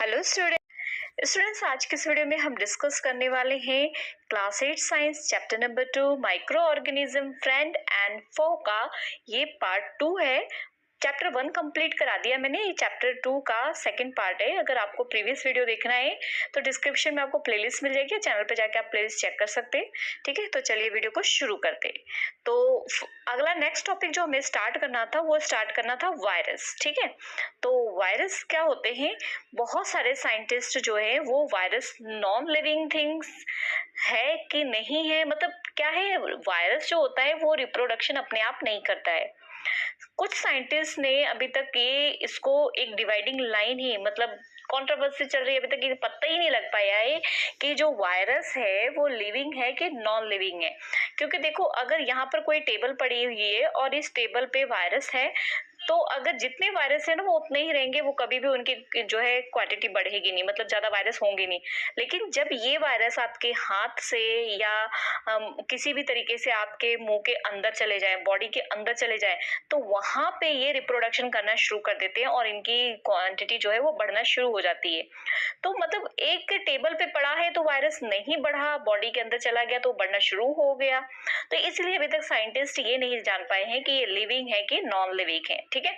Hello students, आज के इस वीडियो में हम डिस्कस करने वाले हैं class 8 science chapter number 2 microorganism friend and foe का ये पार्ट 2 है। चैप्टर 1 कंप्लीट करा दिया मैंने, ये चैप्टर 2 का सेकंड पार्ट है। अगर आपको प्रीवियस वीडियो देखना है तो डिस्क्रिप्शन में आपको प्लेलिस्ट मिल जाएगी, चैनल पे जाके आप प्लेलिस्ट चेक कर सकते हैं। ठीक है, तो चलिए वीडियो को शुरू करते हैं। तो अगला नेक्स्ट टॉपिक जो हमें स्टार्ट करना था वायरस। ठीक है, तो वायरस क्या होते हैं? बहुत सारे साइंटिस्ट जो है वो वायरस नॉन लिविंग थिंग्स है कि नहीं है, मतलब क्या है, वायरस जो होता है वो रिप्रोडक्शन अपने आप नहीं करता है। कुछ साइंटिस्ट ने अभी तक ये इसको एक डिवाइडिंग लाइन ही, मतलब कंट्रोवर्सी चल रही है, अभी तक ये पता ही नहीं लग पाया है कि जो वायरस है वो लिविंग है कि नॉन लिविंग है। क्योंकि देखो, अगर यहाँ पर कोई टेबल पड़ी हुई है और इस टेबल पे वायरस है, तो अगर जितने वायरस है ना वो उतने ही रहेंगे, वो कभी भी उनकी जो है क्वांटिटी बढ़ेगी नहीं, मतलब ज्यादा वायरस होंगे नहीं। लेकिन जब ये वायरस आपके हाथ से या किसी भी तरीके से आपके मुंह के अंदर चले जाए, बॉडी के अंदर चले जाए, तो वहां पे ये रिप्रोडक्शन करना शुरू कर देते हैं और इनकी क्वांटिटी जो है वो बढ़ना शुरू हो जाती है। तो मतलब एक टेबल पे पड़ा है तो वायरस नहीं बढ़ा, बॉडी के अंदर चला गया तो बढ़ना शुरू हो गया। तो इसलिए अभी तक साइंटिस्ट ये नहीं जान पाए हैं कि ये लिविंग है कि नॉन लिविंग है। ठीक है,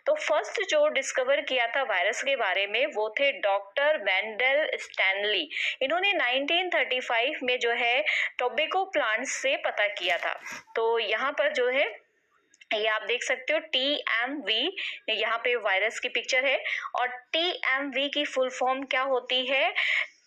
तो फर्स्ट जो डिस्कवर किया था वायरस के बारे में वो थे डॉक्टर वेंडल स्टैनली। इन्होंने 1935 में जो है टोबैको प्लांट्स से पता किया था। तो यहाँ पर जो है ये आप देख सकते हो TMV, यहाँ पे वायरस की पिक्चर है। और TMV की फुल फॉर्म क्या होती है?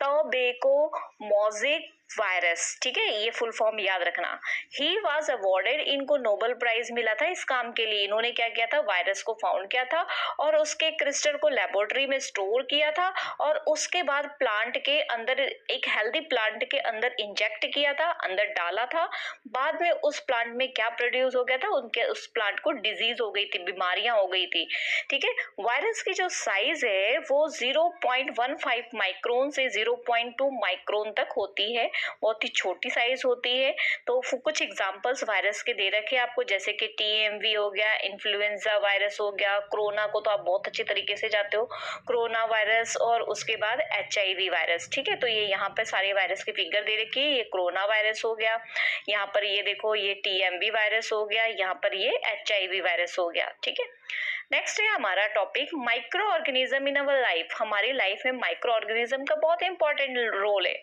Tobacco mosaic virus. ठीक है, ये फुल फॉर्म याद रखना। ही वॉज अवॉर्डेड, इनको नोबेल प्राइज मिला था इस काम के लिए। इन्होंने क्या किया था, वायरस को फाउंड किया था और उसके क्रिस्टल को लेबोरेटरी में स्टोर किया था और उसके बाद प्लांट के अंदर, एक हेल्दी प्लांट के अंदर इंजेक्ट किया था, अंदर डाला था। बाद में उस प्लांट में क्या प्रोड्यूस हो गया था, उनके उस प्लांट को डिजीज हो गई थी, बीमारियां हो गई थी। ठीक है, वायरस की जो साइज है वो 0.15 माइक्रोन से 0.2 माइक्रोन तक होती है, बहुत ही छोटी साइज होती है। तो कुछ एग्जांपल्स वायरस के दे रखे हैं आपको, जैसे कि TMV हो गया, इन्फ्लुएंजा वायरस हो गया, कोरोना को तो आप बहुत अच्छे तरीके से जाते हो, कोरोना वायरस, और उसके बाद HIV वायरस। ठीक है, तो ये यहाँ पर सारे वायरस की फिगर दे रखी है। ये कोरोना वायरस हो गया, यहाँ पर ये देखो ये TMV वायरस हो गया, यहाँ पर ये HIV वायरस हो गया। ठीक है, नेक्स्ट है हमारा topic micro organism in our life. हमारी लाइफ में माइक्रो ऑर्गेनिज्म का बहुत इंपॉर्टेंट रोल है।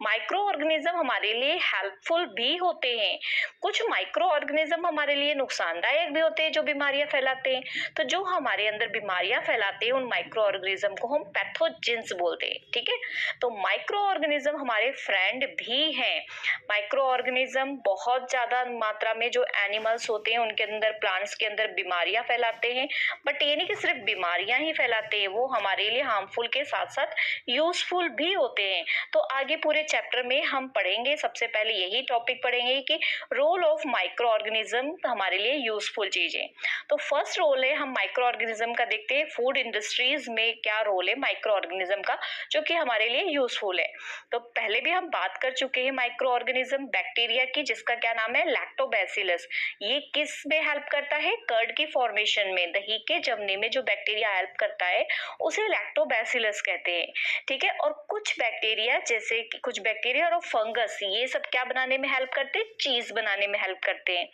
माइक्रो ऑर्गेनिज्म हमारे लिए हेल्पफुल भी होते हैं, कुछ माइक्रो ऑर्गेनिज्म हमारे लिए नुकसानदायक भी होते हैं जो बीमारियां फैलाते हैं। तो जो हमारे अंदर बीमारियां फैलाते हैं उन माइक्रो ऑर्गेनिज्म को हम पैथोजेंस बोलते हैं। ठीक है, तो माइक्रो ऑर्गेनिज्म हमारे फ्रेंड भी हैं। माइक्रो ऑर्गेनिज्म बहुत ज्यादा मात्रा में जो एनिमल्स होते हैं उनके अंदर, प्लांट्स के अंदर बीमारियां फैलाते हैं। बट ये नहीं कि सिर्फ बीमारियां ही फैलाते हैं, वो हमारे लिए हार्मफुल के साथ साथ यूजफुल भी होते हैं। तो आगे पूरे चैप्टर में हम पढ़ेंगे, सबसे पहले यही टॉपिक पढ़ेंगे कि रोल ऑफ माइक्रो ऑर्गेनिज्म हमारे लिए यूजफुल चीजें। तो फर्स्ट रोल है, हम माइक्रो ऑर्गेनिज्म का देखते हैं, फूड इंडस्ट्रीज में क्या रोल है माइक्रो ऑर्गेनिज्म का जो कि हमारे लिए यूजफुल है। तो पहले भी हम बात कर चुके हैं माइक्रो ऑर्गेनिज्म बैक्टीरिया की, जिसका क्या नाम है, लैक्टोबैसिलस। ये किस में हेल्प करता है? कर्ड की फॉर्मेशन में, दही के जमने में जो बैक्टीरिया हेल्प करता है उसे लैक्टोबैसिलस कहते हैं। ठीक है, और कुछ बैक्टीरिया, जैसे कि कुछ बैक्टीरिया और फंगस, ये सब क्या बनाने में हेल्प करते हैं? चीज बनाने में हेल्प करते हैं।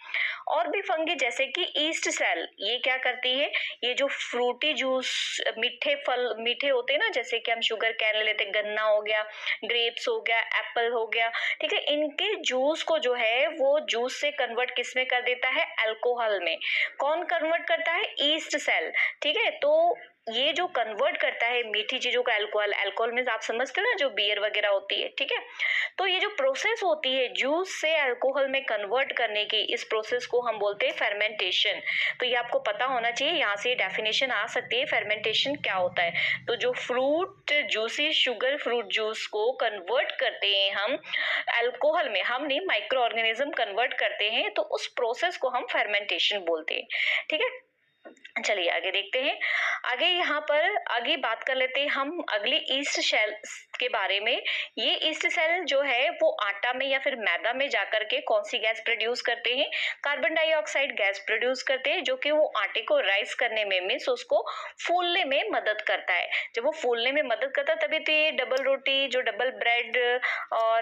और भी फंगी जैसे कि ईस्ट सेल, ये क्या करती है, ये जो फ्रूटी जूस, मीठे फल मीठे होते हैं ना, जैसे कि हम शुगर कैन ले लेते हैं, गन्ना हो गया, ग्रेप्स हो गया, एप्पल हो गया। ठीक है, इनके जूस को जो है वो जूस से कन्वर्ट किस में कर देता है? अल्कोहल में। कौन कन्वर्ट करता है? Yeast cell. ठीक है, तो ये जो कन्वर्ट करता है मीठी चीजों का अल्कोहल, अल्कोहल में आप समझते हो ना जो बियर वगैरह होती है। ठीक है, तो ये जो प्रोसेस होती है जूस से अल्कोहल में कन्वर्ट करने की, इस प्रोसेस को हम बोलते हैं फेर्मेंटेशन। तो ये आपको पता होना चाहिए, यहाँ से डेफिनेशन आ सकती है फेर्मेंटेशन क्या होता है। तो जो fruit juicy sugar fruit juice को कन्वर्ट करते हैं हम अल्कोहल में, हम नहीं, माइक्रो ऑर्गेनिज्म कन्वर्ट करते हैं, तो उस प्रोसेस को हम फेर्मेंटेशन बोलते हैं। ठीक है, चलिए आगे देखते हैं। आगे यहाँ पर आगे बात कर लेते हैं हम अगले ईस्ट सेल के बारे में। ये ईस्ट सेल जो है वो आटा में या फिर मैदा में जाकर के कौन सी गैस प्रोड्यूस करते हैं? कार्बन डाइऑक्साइड गैस प्रोड्यूस करते हैं, जो कि वो आटे को राइस करने में मीन्स उसको फूलने में मदद करता है। जब वो फूलने में मदद करता है तभी तो ये डबल रोटी, जो डबल ब्रेड और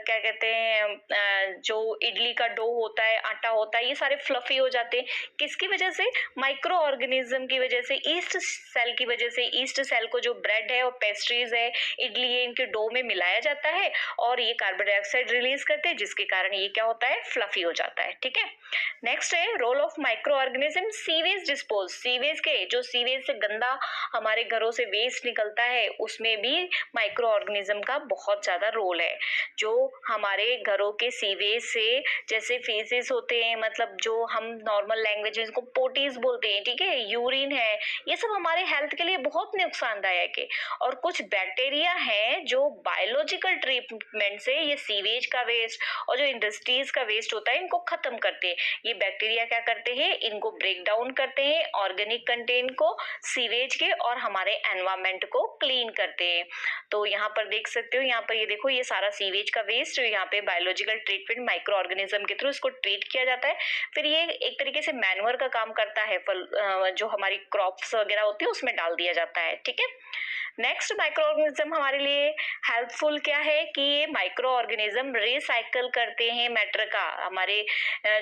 क्या कहते हैं जो इडली का डो होता है, आटा होता है, ये सारे फ्लफी हो जाते हैं। किसकी वजह से? माइक्रो ऑर्गेनिज्म की वजह से, ईस्ट सेल की वजह से। ईस्ट सेल को जो ब्रेड है और पेस्ट्रीज है, इडली है, इनके डो में मिलाया जाता है और ये कार्बन डाइऑक्साइड रिलीज करते हैं, जिसके कारण ये क्या होता है? फ्लफी हो जाता है। ठीक है, नेक्स्ट है role of micro organism sewage dispose. Sewage के जो सीवेज से गंदा हमारे घरों से वेस्ट निकलता है उसमें भी माइक्रो ऑर्गेनिज्म का बहुत ज्यादा रोल है। जो हमारे घरों के सीवेज से जैसे फेसेस होते हैं, मतलब जो हम नॉर्मल लैंग्वेज में इसको पोटीज बोलते हैं, ठीक है, यूरिन है, ये सब हमारे हेल्थ के लिए बहुत नुकसानदायक है। और कुछ बैक्टीरिया हैं जो बायोलॉजिकल ट्रीटमेंट से ये सीवेज का वेस्ट और जो इंडस्ट्रीज का वेस्ट होता है इनको खत्म करते हैं। ये बैक्टीरिया क्या करते हैं? इनको ब्रेक डाउन करते हैं, ऑर्गेनिक कंटेंट को, सीवेज के, और हमारे एनवायरमेंट को क्लीन करते हैं। तो यहाँ पर देख सकते हो, यहाँ पर ये देखो, ये सारा सीवेज का वेस्ट यहाँ पे बायोलॉजिकल ट्रीटमेंट माइक्रो ऑर्गेनिज्म के थ्रू इसको ट्रीट किया जाता है। फिर ये एक तरीके से मैन्योर का काम करता है, फल जो हमारी क्रॉप्स वगैरह होती है उसमें डाल दिया जाता है। ठीक है, नेक्स्ट माइक्रो ऑर्गेनिज्म हमारे लिए हेल्पफुल क्या है कि ये माइक्रो ऑर्गेनिज्म रिसाइकल करते हैं मैटर का, हमारे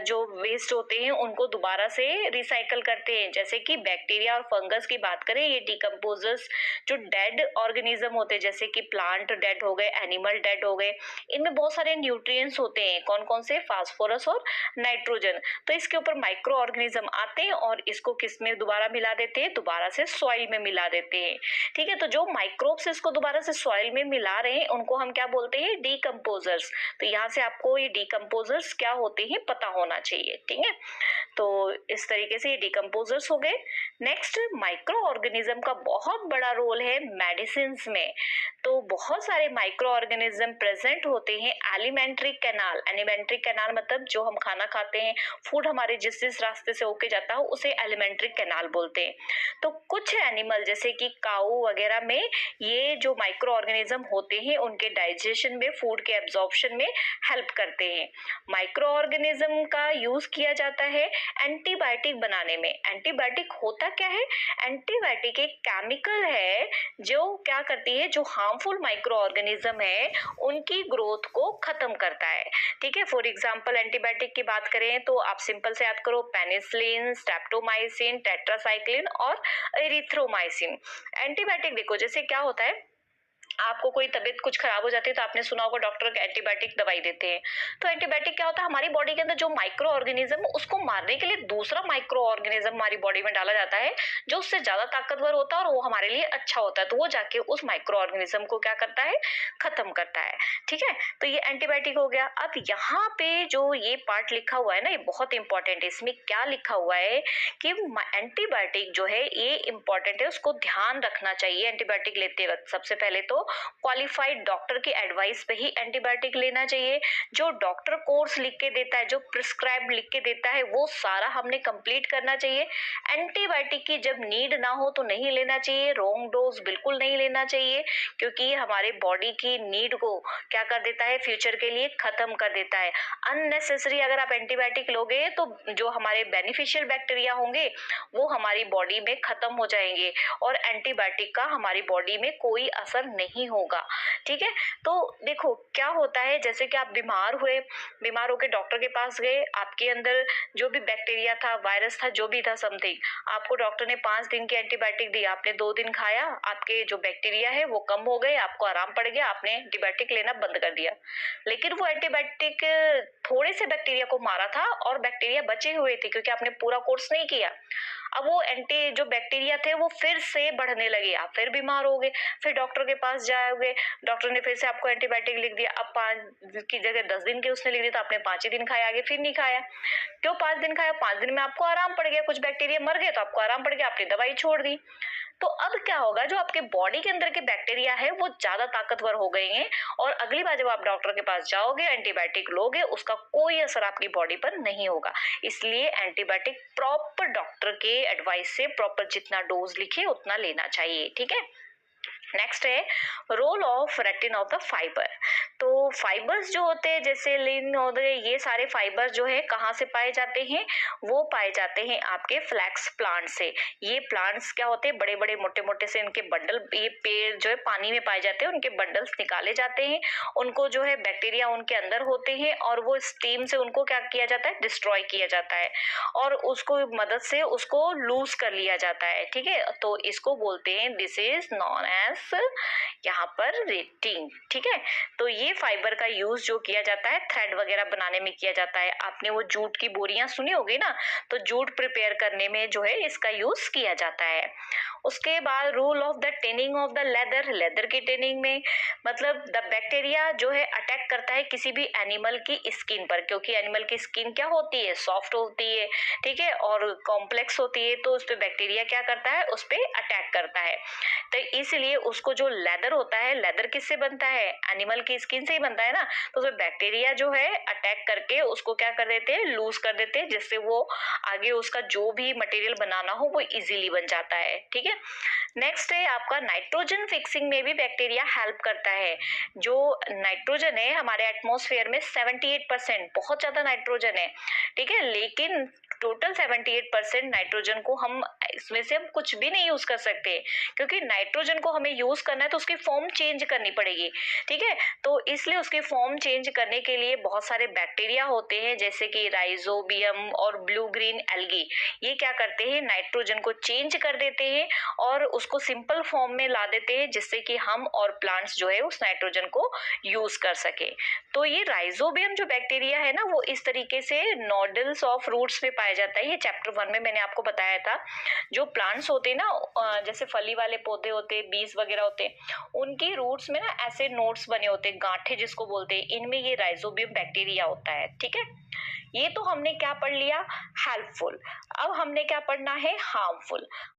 जो वेस्ट होते हैं उनको दोबारा से रिसाइकल करते हैं। जैसे कि बैक्टीरिया और फंगस की बात करें, ये डिकम्पोजर्स जो डेड ऑर्गेनिज्म होते हैं, जैसे कि प्लांट डेड हो गए, एनिमल डेड हो गए, इनमें बहुत सारे न्यूट्रिएंट्स होते हैं। कौन कौन से? फास्फोरस और नाइट्रोजन। तो इसके ऊपर माइक्रो ऑर्गेनिज्म आते हैं और इसको किस में दोबारा मिला देते हैं? दोबारा से सॉइल में मिला देते हैं। ठीक है, तो जो माइक्रोब्स इसको दोबारा से सॉइल में मिला रहे हैं उनको हम क्या बोलते हैं? डीकम्पोजर्स। तो यहाँ से आपको ये डीकम्पोजर्स क्या होते हैं पता होना चाहिए। ठीक है, तो इस तरीके से ये डिकम्पोजर्स हो गए। नेक्स्ट, माइक्रो ऑर्गेनिज्म का बहुत बड़ा रोल है मेडिसिन में। तो बहुत सारे माइक्रो ऑर्गेनिज्म प्रेजेंट होते हैं एलिमेंट्री कैनाल। एलिमेंट्री कैनाल मतलब जो हम खाना खाते हैं, फूड हमारे जिस जिस रास्ते से होके जाता है उसे एलिमेंट्री कैनाल बोलते हैं। तो कुछ एनिमल जैसे कि काऊ वगैरह में ये जो माइक्रो ऑर्गेनिज्म होते हैं उनके डाइजेशन में, फूड के एब्जॉर्प्शन में हेल्प करते हैं। माइक्रो ऑर्गेनिज्म का यूज किया जाता है एंटीबायोटिक बनाने में। एंटीबायोटिक होता क्या है? एंटीबायोटिक एक केमिकल है जो क्या करती है, जो हार्मफुल माइक्रो ऑर्गेनिज्म है उनकी ग्रोथ को खत्म करता है। ठीक है, फॉर एग्जांपल एंटीबायोटिक की बात करें तो आप सिंपल से याद करो, पेनिसिलिन, स्ट्रेप्टोमाइसिन, टेट्रासाइक्लिन और एरिथ्रोमाइसिन। एंटीबायोटिक देखो, जैसे क्या होता है, आपको कोई तबीयत कुछ खराब हो जाती है तो आपने सुना होगा डॉक्टर एंटीबायोटिक दवाई देते हैं। तो एंटीबायोटिक क्या होता है, हमारी बॉडी के अंदर जो माइक्रो ऑर्गेनिज्म उसको मारने के लिए दूसरा माइक्रो ऑर्गेनिज्म हमारी बॉडी में डाला जाता है जो उससे ज्यादा ताकतवर होता है और वो हमारे लिए अच्छा होता है। तो वो जाके उस माइक्रो ऑर्गेनिज्म को क्या करता है? खत्म करता है। ठीक है, तो ये एंटीबायोटिक हो गया। अब यहाँ पे जो ये पार्ट लिखा हुआ है ना, ये बहुत इंपॉर्टेंट है। इसमें क्या लिखा हुआ है कि एंटीबायोटिक जो है ये इंपॉर्टेंट है, उसको ध्यान रखना चाहिए एंटीबायोटिक लेते वक्त। सबसे पहले तो क्वालिफाइड डॉक्टर की एडवाइस पे ही एंटीबायोटिक लेना चाहिए। जो डॉक्टर कोर्स लिख के देता है, जो प्रिस्क्राइब लिख के देता है, वो सारा हमने कंप्लीट करना चाहिए। एंटीबायोटिक की जब नीड ना हो तो नहीं लेना चाहिए। रॉन्ग डोज बिल्कुल नहीं लेना चाहिए, क्योंकि हमारे बॉडी की नीड को क्या कर देता है? फ्यूचर के लिए खत्म कर देता है। अननेसेसरी अगर आप एंटीबायोटिक लोगे तो जो हमारे बेनिफिशियल बैक्टीरिया होंगे वो हमारी बॉडी में खत्म हो जाएंगे और एंटीबायोटिक का हमारी बॉडी में कोई असर नहीं होगा। ठीक है, तो देखो क्या होता है, जैसे कि आप बीमार हुए, बीमार होकर डॉक्टर के पास गए, आपके अंदर जो भी बैक्टीरिया था, वायरस था, जो भी था समथिंग, आपको डॉक्टर ने 5 दिन की एंटीबायोटिक दी, आपने 2 दिन खाया, आपके जो बैक्टीरिया है वो कम हो गए, आपको आराम पड़ गया, आपने एंटीबायोटिक लेना बंद कर दिया। लेकिन वो एंटीबायोटिक थोड़े से बैक्टीरिया को मारा था और बैक्टीरिया बचे हुए थे क्योंकि आपने पूरा कोर्स नहीं किया। अब वो एंटी जो बैक्टीरिया थे वो फिर से बढ़ने लगे, आप फिर बीमार हो गए, फिर डॉक्टर के पास जाओगे, डॉक्टर ने फिर से आपको एंटीबायोटिक लिख दिया। अब 5 की जगह 10 दिन की उसने लिख दिया, तो आपने 5 ही दिन खाया, आगे फिर नहीं खाया। क्यों 5 दिन खाया? 5 दिन में आपको आराम पड़ गया, कुछ बैक्टीरिया मर गए तो आपको आराम पड़ गया, आपने दवाई छोड़ दी। तो अब क्या होगा, जो आपके बॉडी के अंदर के बैक्टीरिया है वो ज्यादा ताकतवर हो गए हैं और अगली बार जब आप डॉक्टर के पास जाओगे, एंटीबायोटिक लोगे, उसका कोई असर आपकी बॉडी पर नहीं होगा। इसलिए एंटीबायोटिक प्रॉपर डॉक्टर के एडवाइस से प्रॉपर जितना डोज लिखे उतना लेना चाहिए, ठीक है। नेक्स्ट है role of retting of the fibre. तो फाइबर्स जो होते हैं जैसे लिन हो गए, ये सारे फाइबर जो है कहाँ से पाए जाते हैं, वो पाए जाते हैं आपके फ्लैक्स प्लांट से। ये प्लांट्स क्या होते हैं, बड़े बड़े मोटे मोटे से इनके बंडल, ये पेड़ जो है पानी में पाए जाते हैं, उनके बंडल्स निकाले जाते हैं, उनको जो है बैक्टीरिया उनके अंदर होते हैं और वो स्टीम से उनको क्या किया जाता है, डिस्ट्रॉय किया जाता है और उसको मदद से उसको लूज कर लिया जाता है, ठीक है। तो इसको बोलते हैं, दिस इज नॉन एज यहाँ पर रेटिंग, ठीक है। तो ये फाइबर का यूज जो किया जाता है थ्रेड वगैरह बनाने में किया जाता है। आपने वो जूट की बोरियां सुनी होगी ना, तो जूट प्रिपेयर करने में जो है इसका यूज किया जाता है। उसके बाद rule of the tending of the leather. Leather की टेनिंग में मतलब द बैक्टीरिया जो है अटैक करता है किसी भी एनिमल की स्किन पर, क्योंकि एनिमल की स्किन क्या होती है, सॉफ्ट होती है, ठीक है, और कॉम्प्लेक्स होती है, तो उस पर बैक्टीरिया क्या करता है, उस पर अटैक करता है। तो इसलिए उसको जो लेदर होता है, लेदर किससे बनता है, एनिमल की स्किन से ही बनता है ना, तो उसमें बैक्टीरिया जो है अटैक करके उसको क्या कर देते हैं, लूज कर देते हैं, जिससे वो आगे उसका जो भी मटेरियल बनाना हो वो इजीली बन जाता है, ठीक है। नेक्स्ट है आपका नाइट्रोजन फिक्सिंग में भी बैक्टीरिया हेल्प करता है। जो नाइट्रोजन है हमारे एटमॉस्फेयर में 78%, बहुत ज्यादा नाइट्रोजन है, ठीक है, लेकिन टोटल 78% नाइट्रोजन को हम इसमें से हम कुछ भी नहीं यूज कर सकते, क्योंकि नाइट्रोजन को हमें यूज करना है तो उसकी फॉर्म चेंज करनी पड़ेगी, ठीक है। तो इसलिए उसकी फॉर्म चेंज करने के लिए बहुत सारे बैक्टीरिया होते हैं, जैसे कि राइजोबियम और ब्लू ग्रीन एल्गी। ये क्या करते हैं, नाइट्रोजन को चेंज कर देते हैं और उसको सिंपल फॉर्म में ला देते हैं, जिससे कि हम और प्लांट्स जो है उस नाइट्रोजन को यूज कर सके। तो ये राइजोबियम जो बैक्टीरिया है ना, वो इस तरीके से नोडल्स ऑफ रूट्स में पाया जाता है। ये चैप्टर 1 में मैंने आपको बताया था। जो प्लांट्स होते हैं ना, जैसे फली वाले पौधे होते हैं, बीज वगैरह होते हैं, उनके रूट्स में ना ऐसे नोड्स बने होते हैं, गांठे जिसको बोलते हैं, इनमें ये राइजोबियम बैक्टीरिया होता है, ठीक है। ये तो हमने क्या पढ़ लिया, हेल्पफुल। अब हमने क्या पढ़ना है, हार्मफुल।